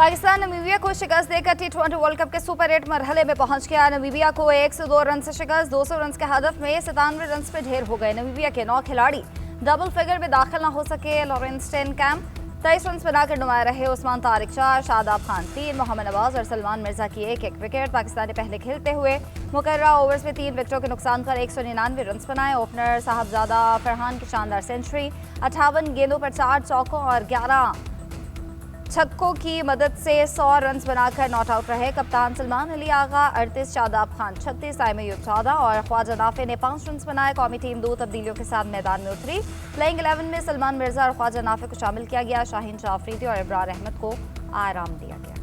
Pakistan Namibia को शिकस्त देकर T20 वर्ल्ड कप के सुपर 8 मरहले में पहुंच गया। नमीबिया को 102 रन से शिकस्त, 200 रन के हदफ में 97 रन पे ढेर हो गए। नमीबिया के 9 खिलाड़ी डबल फिगर में दाखिल न हो सके। लॉरेंस स्टेनकैम्प 23 रन बनाकर नुमाया रहे। उस्मान तारिक 4, शादाब खान 3, मोहम्मद नवाज और सलमान मिर्जा की एक विकेट। पाकिस्तान ने पहले खेलते हुए मुकर्ररा ओवर्स में 3 विकेटों के नुकसान पर 199 रन बनाए। ओपनर साहबजादा फरहान की शानदार सेंचुरी, 58 गेंदों पर 4 चौकों और 11 छक्कों की मदद से 100 रन बनाकर नॉट आउट रहे। कप्तान सलमान अली आगा 38, शादाब खान 36, तैमूर 14 और ख्वाजा नाफे ने 5 रन बनाए। कौमी टीम 2 तब्दीलियों के साथ मैदान में उतरी। प्लेइंग 11 में सलमान मिर्जा और ख्वाजा नाफे को शामिल किया गया। शाहीन शाह अफरीदी और इब्रार अहमद को आराम दिया गया।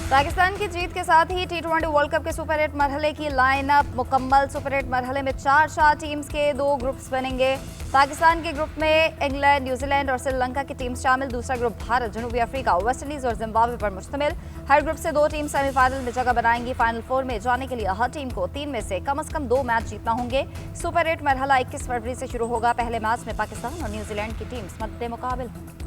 पाकिस्तान की जीत के साथ ही T20 वर्ल्ड कप के सुपर 8 मरहले की लाइनअप मुकम्मल। सुपर 8 मरहले में 4 शाह टीम्स के 2 ग्रुप्स बनेंगे। पाकिस्तान के ग्रुप में इंग्लैंड, न्यूजीलैंड और श्रीलंका की टीम शामिल। दूसरा ग्रुप भारत, जनूबी अफ्रीका, वेस्ट इंडीज और जिम्बाब्वे पर मुश्तमिल। हर ग्रुप से 2 टीम सेमीफाइनल में जगह बनाएंगी। फाइनल 4 में जाने के लिए हर टीम को 3 में से कम 2 मैच जीतना होंगे। सुपर 8 मरहला 21 फरवरी से शुरू होगा। पहले मैच में पाकिस्तान और न्यूजीलैंड की टीम्स मद्दे मुकाबिल होंगी।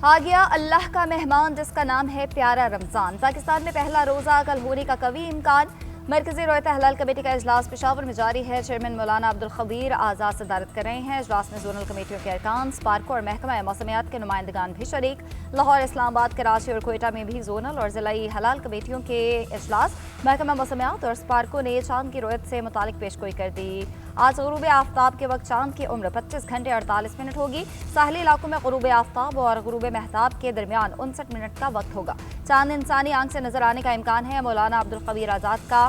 आ गया अल्लाह का मेहमान जिसका नाम है प्यारा रमजान। पाकिस्तान में पहला रोजा कल होने का कवी इम्कान। मरकजी रोयत हलाल कमेटी का इजलास पेशावर में जारी है। चेयरमैन मौलाना अब्दुल खबीर आज़ाद सदारत कर रहे हैं। इजलास में जोनल कमेटियों के अरकान, स्पार्को और महकमा मौसमियात के नुमाइंदगान भी शरीक। लाहौर, इस्लामाबाद, कराची और कोयटा में भी जोनल और जिलाई हलाल कमेटियों के इजलास। महकमा मौसमियात और स्पार्को ने चांद की रोयत से मुतालिक पेशगोई कर दी। आज गुरूब आफ्ताब के वक्त चांद की उम्र 25 घंटे 48 मिनट होगी। साहली इलाकों में गुरूब आफ्ताब और गुरूब महताब के दरमियान 59 मिनट का वक्त होगा। चांद इंसानी आंख से नजर आने का इम्कान है। मौलाना अब्दुल खबीर आज़ाद का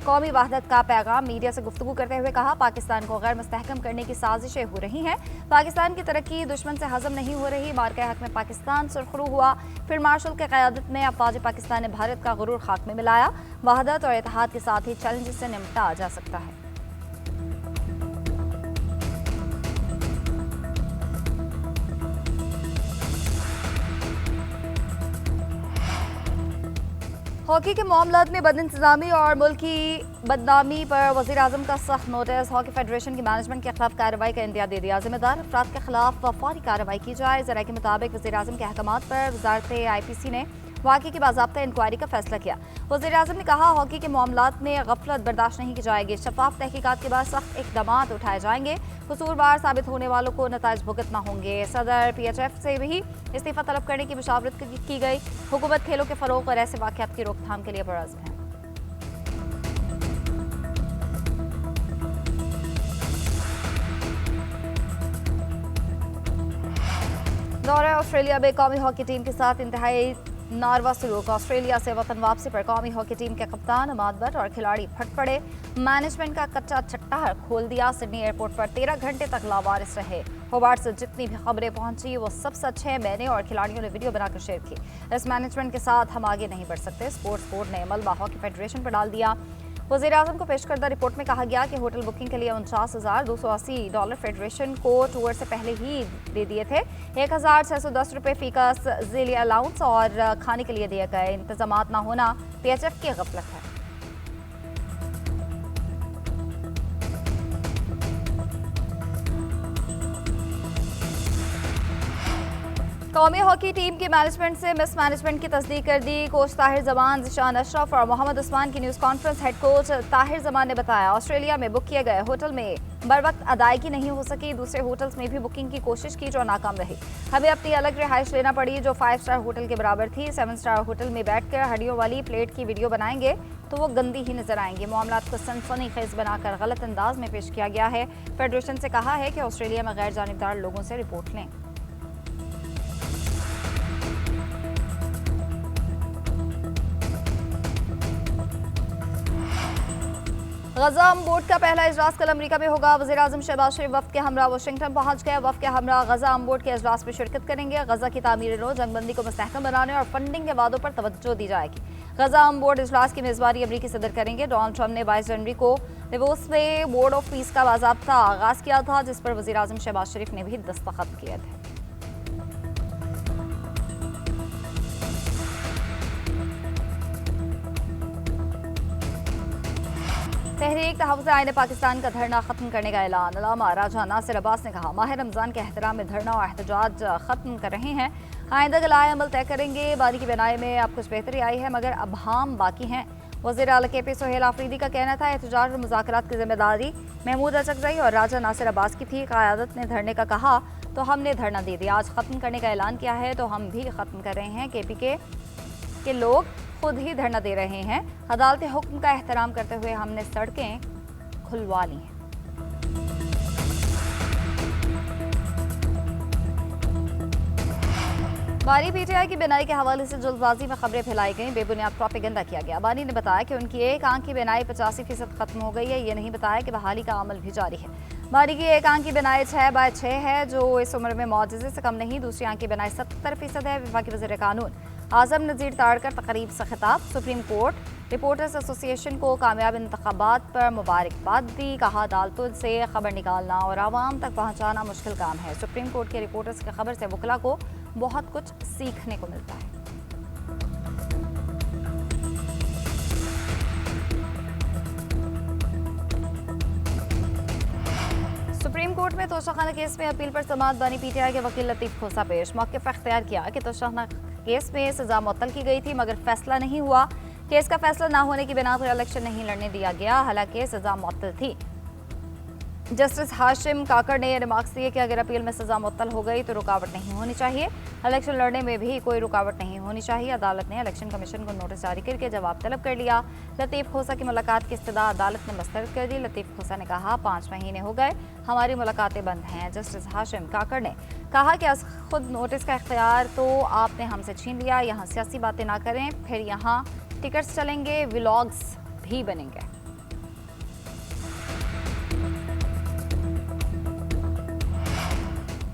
कौमी वहदत का पैगाम। मीडिया से गुफ्तगू करते हुए कहा, पाकिस्तान को गैर मुस्तहकम करने की साजिशें हो रही हैं। पाकिस्तान की तरक्की दुश्मन से हजम नहीं हो रही। मार्के हक में पाकिस्तान सुरखरू हुआ। फिर मार्शल की क़यादत में अफवाज पाकिस्तान ने भारत का गुरूर खाक में मिलाया। वहदत और इत्तेहाद के साथ ही चैलेंज से निपटा जा सकता है। हॉकी के मामलात में बदइंतजामी और मुल्क की बदनामी पर वज़ीर आज़म का सख्त नोटिस। हॉकी फेडरेशन की मैनेजमेंट के खिलाफ कार्रवाई का इंदिया दे दिया। जिम्मेदार अफराद के खिलाफ फौरी कार्रवाई की जाए। ज़राए के मुताबिक वज़ीर आज़म के अहकामात पर वज़ारत IPC ने वाक़े की बाज़ाब्ता इंक्वायरी का फैसला किया। वज़ीर आज़म ने कहा, हॉकी के मामलात में गफलत बर्दाश्त नहीं की जाएगी। शफाफ तहकीकात के बाद सख्त इक़दामात उठाए जाएंगे। कसूरवार साबित होने वालों को नताइज भुगतना होंगे। सदर PHF से भी इस्तीफ़ा तलब करने की मुशावरत की गई। हुकूमत खेलों के फ़रोग़ और ऐसे वाक़यात की रोकथाम के लिए बरअज़्म है। दौरे ऑस्ट्रेलिया में कौमी हॉकी टीम के साथ इंतहाई नारवा सलूक। ऑस्ट्रेलिया से वतन वापसी पर कौमी हॉकी टीम के कप्तान अमाद बट और खिलाड़ी फट पड़े। मैनेजमेंट का कच्चा चट्टा खोल दिया। सिडनी एयरपोर्ट पर 13 घंटे तक लावारिस रहे। होबार्ट से जितनी भी खबरें पहुंची वो सब सच है। मैंने और खिलाड़ियों ने वीडियो बनाकर शेयर की। इस मैनेजमेंट के साथ हम आगे नहीं बढ़ सकते। स्पोर्ट्स बोर्ड ने मलबा हॉकी फेडरेशन पर डाल दिया। वज़ीर आज़म को पेश करदा रिपोर्ट में कहा गया कि होटल बुकिंग के लिए $49,280 फेडरेशन को टूर से पहले ही दे दिए थे। $1,610 फी का ज़िली अलाउंस और खाने के लिए दिए गए। इंतजामात न होना PHF की गफलत है। कौमी हॉकी टीम की मैनेजमेंट से मिस मैनेजमेंट की तस्दीक कर दी। कोच ताहिर जमान, ज़िशान अशरफ और मोहम्मद उस्मान की news conference. Head coach Tahir Zaman ने बताया, ऑस्ट्रेलिया में बुक किए गए होटल में बर वक्त अदायगी नहीं हो सकी। दूसरे होटल्स में भी बुकिंग की कोशिश की जो नाकाम रही। हमें अपनी अलग रिहाइश लेना पड़ी जो 5 स्टार होटल के बराबर थी। 7 स्टार होटल में बैठकर हड्डियों वाली प्लेट की वीडियो बनाएंगे तो वो गंदी ही नजर आएंगी। मामलात को सनसनीखेज बनाकर गलत अंदाज में पेश किया गया है। फेडरेशन से कहा है कि ऑस्ट्रेलिया में गैर जानिबदार लोगों से रिपोर्ट लें। गजा बोर्ड का पहला इजलास कल अमेरिका में होगा। वज़ीर आज़म शहबाज शरीफ वफ़द के हमरा वाशिंगटन पहुंच गए। वफ़द के हमरा गजा बोर्ड के इजलास में शिरकत करेंगे। गजा की तामीर नो, जंगबंदी को मुस्तहकम बनाने और फंडिंग के वादों पर तवज्जो दी जाएगी। गजा बोर्ड इजलास की मेज़बानी अमरीकी सदर करेंगे। डोनाल्ड ट्रंप ने 22 जनवरी को देवोस में बोर्ड ऑफ पीस का बाज़ाब्ता आगाज़ किया था, जिस पर वज़ीर आज़म शहबाज शरीफ ने भी दस्तखत किए थे। तहरीक तहफ़्फ़ुज़ आईन पाकिस्तान का धरना ख़त्म करने का ऐलान। अल्लामा राजा नासिर अब्बास ने कहा, माह रमज़ान के एहतराम में धरना और एहतजाज ख़त्म कर रहे हैं। आइंदा गलाए अमल तय करेंगे। बानी की बनाई में अब कुछ बेहतरी आई है मगर अबहाम बाकी हैं। वज़ीर आला KP सोहेल आफरीदी का कहना था एहतजाज और मुज़ाकरात की जिम्मेदारी महमूद अचकज़ई और राजा नासिर अब्बास की थी। क़यादत ने धरने का कहा तो हमने धरना दे दिया। आज ख़त्म करने का ऐलान किया है तो हम भी ख़त्म कर रहे हैं। KPK के लोग खुद ही धरना दे रहे हैं। अदालती हुक्म का एहतराम करते हुए हमने सड़कें खुलवा ली हैं। बानी PTI की बिनाई के हवाले से जल्दबाजी में खबरें फैलाई गईं, बेबुनियाद प्रोपेगेंडा किया गया। बानी ने बताया कि उनकी एक आंख की बिनाई 85% खत्म हो गई है। ये नहीं बताया कि बहाली का अमल भी जारी है। बानी की एक आंख की बिनाई 6/6 है जो इस उम्र में मौजज़े से कम नहीं। दूसरी आंख की बिनाई 70% है। वफाकी वज़ीर कानून आज़म नज़ीर ताड़कर तकरीब से खिताब। सुप्रीम कोर्ट रिपोर्टर्स एसोसिएशन को कामयाब इंतखाबात पर मुबारकबाद दी। कहा अदालतों से खबर निकालना और आवाम तक पहुँचाना मुश्किल काम है। सुप्रीम कोर्ट के रिपोर्टर्स की खबर से वकला को बहुत कुछ सीखने को मिलता है। सुप्रीम कोर्ट में तोशाखाना केस में अपील पर समाअत। बानी PTI के वकील लतीफ़ खोसा पेश। मौक़िफ़ अख्तियार किया कि तोशाखाना केस में सजा मुअत्तल की गई थी मगर फैसला नहीं हुआ। केस का फैसला ना होने की बिना पर इलेक्शन नहीं लड़ने दिया गया, हालांकि सजा मुअत्तल थी। जस्टिस हाशिम काकड़ ने रिमार्क्स दिए कि अगर अपील में सजा मुअत्तल हो गई तो रुकावट नहीं होनी चाहिए। इलेक्शन लड़ने में भी कोई रुकावट नहीं होनी चाहिए। अदालत ने इलेक्शन कमीशन को नोटिस जारी करके जवाब तलब कर लिया। लतीफ़ खोसा की मुलाकात की इस्तदा अदालत ने मुस्तरद कर दी। लतीफ़ खोसा ने कहा 5 महीने हो गए हमारी मुलाकातें बंद हैं। जस्टिस हाशिम काकड़ ने कहा कि खुद नोटिस का इख्तियार तो आपने हमसे छीन लिया। यहाँ सियासी बातें ना करें, फिर यहाँ टिकट्स चलेंगे, व्लॉग्स भी बनेंगे।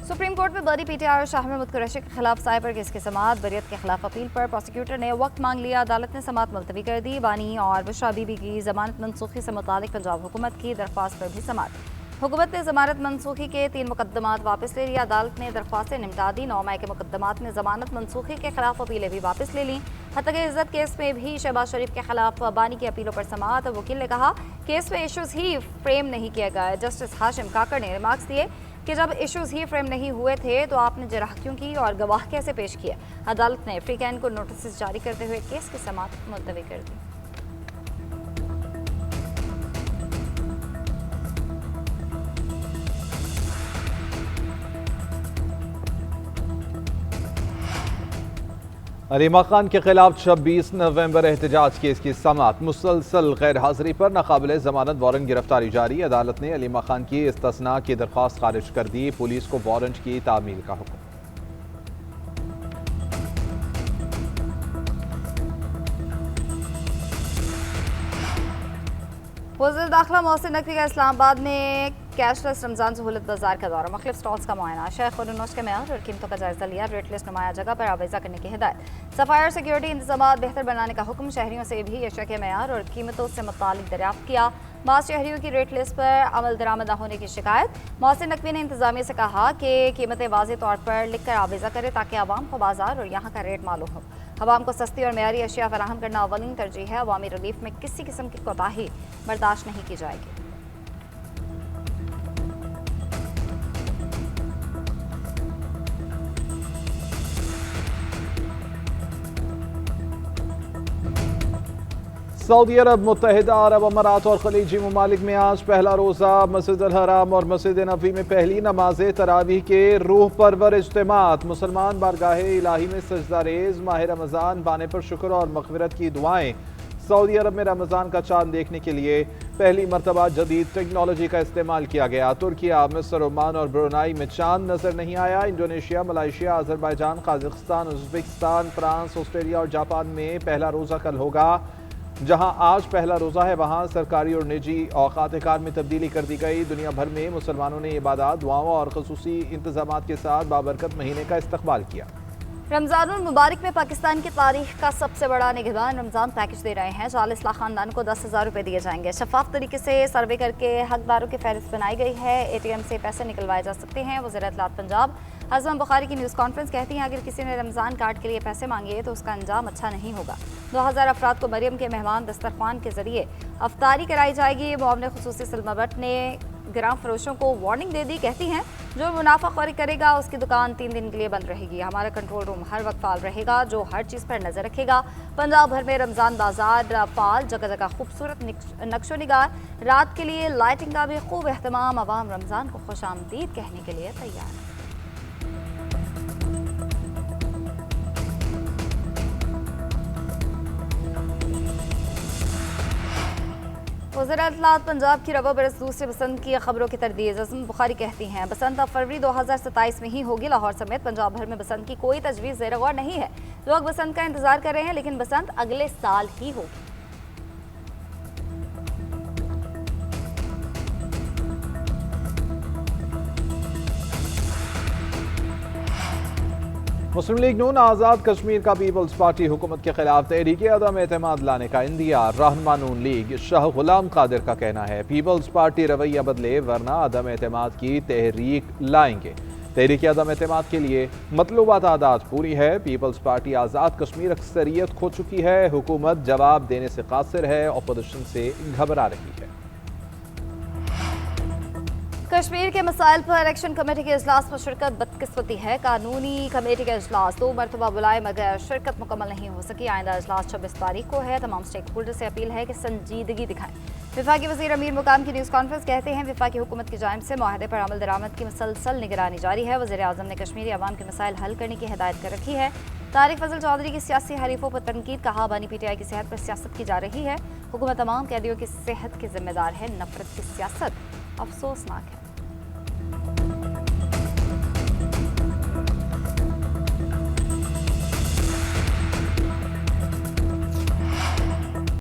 सुप्रीम कोर्ट में बानी PTI और शाह महमूद कुरैशी के खिलाफ साइबर केस की समाअत। बरियत के खिलाफ अपील पर प्रोसिक्यूटर ने वक्त मांग लिया। अदालत ने समाअत मुलतवी कर दी। बानी और बुशरा बीबी की जमानत मनसूखी से मुतालिक पंजाब हुकूमत की दरख्वास्त पर भी समाअत। हुकूमत ने जमानत मनसूखी के 3 मुकदमात वापस ले लिया। अदालत ने दरख्वास्तें निमटा दी। 9 मई के मुकदमात में जमानत मनसूखी के खिलाफ अपीलें भी वापस ले लीं। हत्या इज्जत केस में भी शहबाज शरीफ के खिलाफ बानी की अपीलों पर समाअत। वकील ने कहा केस में इशूज़ ही फ्रेम नहीं किया गया। जस्टिस हाशिम काकड़ ने रिमार्क्स दिए कि जब इश्यूज़ ही फ्रेम नहीं हुए थे तो आपने जराह क्यों की और गवाह कैसे पेश किए। अदालत ने फ्रीकैन को नोटिस जारी करते हुए केस की समाअत मुलतवी कर दी। अलीमा खान के खिलाफ 26 नवंबर एहतजाज केस की समाअत। मुसलसल गैर हाजिरी पर नाकाबिले जमानत वारंट गिरफ्तारी जारी। अदालत ने अलीमा खान की इस्तिस्ना की दरख्वास्त खारिज कर दी। पुलिस को वारंट की तामील का हुक्म। वज़ीर दाखिला मोहसिन नकवी का इस्लामाबाद में कैशलेस रमजान सहूलत बाजार का दौरा। मुख्तलिफ स्टॉल्स का मुआयना, शेख और नोश के मेयार और कीमतों का जायजा लिया। रेट लिस्ट नुमाया जगह पर आवेजा करने की हिदायत। सफाई और सिक्योरिटी इंतजाम बेहतर बनाने का हुक्म। शहरियों से भी अशिया के मेयार और कीमतों से मुतालिक दरियाफ्त किया। बाज़ शहरियों की रेट लिस्ट पर अमल दरामद न होने की शिकायत। मोहसिन नकवी ने इंतजामिया से कहा कि कीमतें वाज़ेह तौर पर लिख कर आवेजा करे ताकि आवाम को बाजार और यहाँ का रेट मालूम हो। आवाम को सस्ती और मेयारी अशिया फराहम करना अवलिन तरजीह है। अवामी रिलीफ में किसी किस्म की कोताही बर्दाश्त नहीं की जाएगी। सऊदी अरब, मुत्तहिदा अरब अमारात और खलीजी ममालिक में आज पहला रोज़ा। मस्जिद अल हराम और मस्जिद नबवी में पहली नमाज तरावी के रूह परवर इज्तिमात। मुसलमान बारगाह इलाही में सजदा रेज। माह रमज़ान बाने पर शुक्र और मग़फ़िरत की दुआएं। सऊदी अरब में रमज़ान का चांद देखने के लिए पहली मरतबा जदीद टेक्नोलॉजी का इस्तेमाल किया गया। तुर्किया, मिस्र, ओमान और ब्रुनाई में चांद नजर नहीं आया। Indonesia, Malaysia, Azerbaijan, Kazakhstan, Uzbekistan, France, Australia और जापान में पहला रोज़ा कल होगा। जहां आज पहला रोज़ा है वहां सरकारी और निजी औकात कार में तब्दीली कर दी गई। दुनिया भर में मुसलमानों ने इबादत, दुआओं और ख़ुसूसी इंतजामात के साथ बाबरकत महीने का इस्तक़बाल किया। रमज़ानुल मुबारक में पाकिस्तान की तारीख का सबसे बड़ा निगहबान रमज़ान पैकेज दे रहे हैं। 40 लाख खानदान को 10,000 रुपये दिए जाएंगे। शफाफ तरीके से सर्वे करके हकदारों की फहरिस्त बनाई गई है। ATM से पैसे निकलवाए जा सकते हैं। वज़ीर इत्तलात पंजाब आज़मा बुखारी की न्यूज़ कॉन्फ्रेंस कहती हैं अगर किसी ने रमज़ान कार्ड के लिए पैसे मांगे तो उसका अंजाम अच्छा नहीं होगा। 2000 अफराद को मरियम के मेहमान दस्तरखान के जरिए अफ्तारी कराई जाएगी। मुआवने खुसूसी सलमा भट्ट ने ग्राम फरोशों को वार्निंग दे दी। कहती हैं जो मुनाफाखोरी करेगा उसकी दुकान 3 दिन के लिए बंद रहेगी। हमारा कंट्रोल रूम हर वक्त फाल रहेगा जो हर चीज़ पर नजर रखेगा। पंजाब भर में रमजान बाजार फाल, जगह जगह खूबसूरत नक्शो निगार, रात के लिए लाइटिंग का भी खूब एहतमाम। अवाम रमजान को खुश आमदीद कहने के लिए तैयार है। वज़ीर इत्तलात पंजाब की रवा बरस दूसरे बसंत की खबरों की तरदीद अज़म बुखारी कहती हैं बसंत अब फरवरी 2027 में ही होगी। लाहौर समेत पंजाब भर में बसंत की कोई तजवीज़ ज़ेर गौर नहीं है। लोग बसंत का इंतजार कर रहे हैं लेकिन बसंत अगले साल ही होगी। मुस्लिम लीग नून आज़ाद कश्मीर का पीपल्स पार्टी हुकूमत के खिलाफ तहरीक अदम एतमाद लाने का इंदिया। रहनुमा नून लीग शाह गुलाम कादिर का कहना है पीपल्स पार्टी रवैया बदले वरना अदम एतमाद की तहरीक लाएंगे। तहरीक अदम एतमाद के लिए मतलूबा तादाद पूरी है। पीपल्स पार्टी आज़ाद कश्मीर अक्सरियत खो चुकी है। हुकूमत जवाब देने से कासिर है। अपोजिशन से घबरा रही है। कश्मीर के मसाइल पर एक्शन कमेटी के इजलास में शिरकत बदकिस्मती है। कानूनी कमेटी का इजलास 2 मरतबा बुलाए मगर शिरकत मुकम्मल नहीं हो सकी। आइंदा इजलास 26 तारीख को है। तमाम स्टेक होल्डर से अपील है कि संजीदगी दिखाएं। वफाकी वज़ीर अमीर मुकाम की न्यूज़ कॉन्फ्रेंस कहते हैं वफाकी हुकूमत की जानिब से मुआहदे पर अमल दरामद की मुसलसल निगरानी जारी है। वज़ीर आज़म ने कश्मीरी अवाम के मसाइल हल करने की हिदायत कर रखी है। तारिक फजल चौधरी की सियासी हरीफों पर तनकीद, कहा बानी PTI की सेहत पर सियासत की जा रही है। हुकूमत तमाम कैदियों की सेहत की जिम्मेदार है। नफरत की सियासत अफसोसनाक है।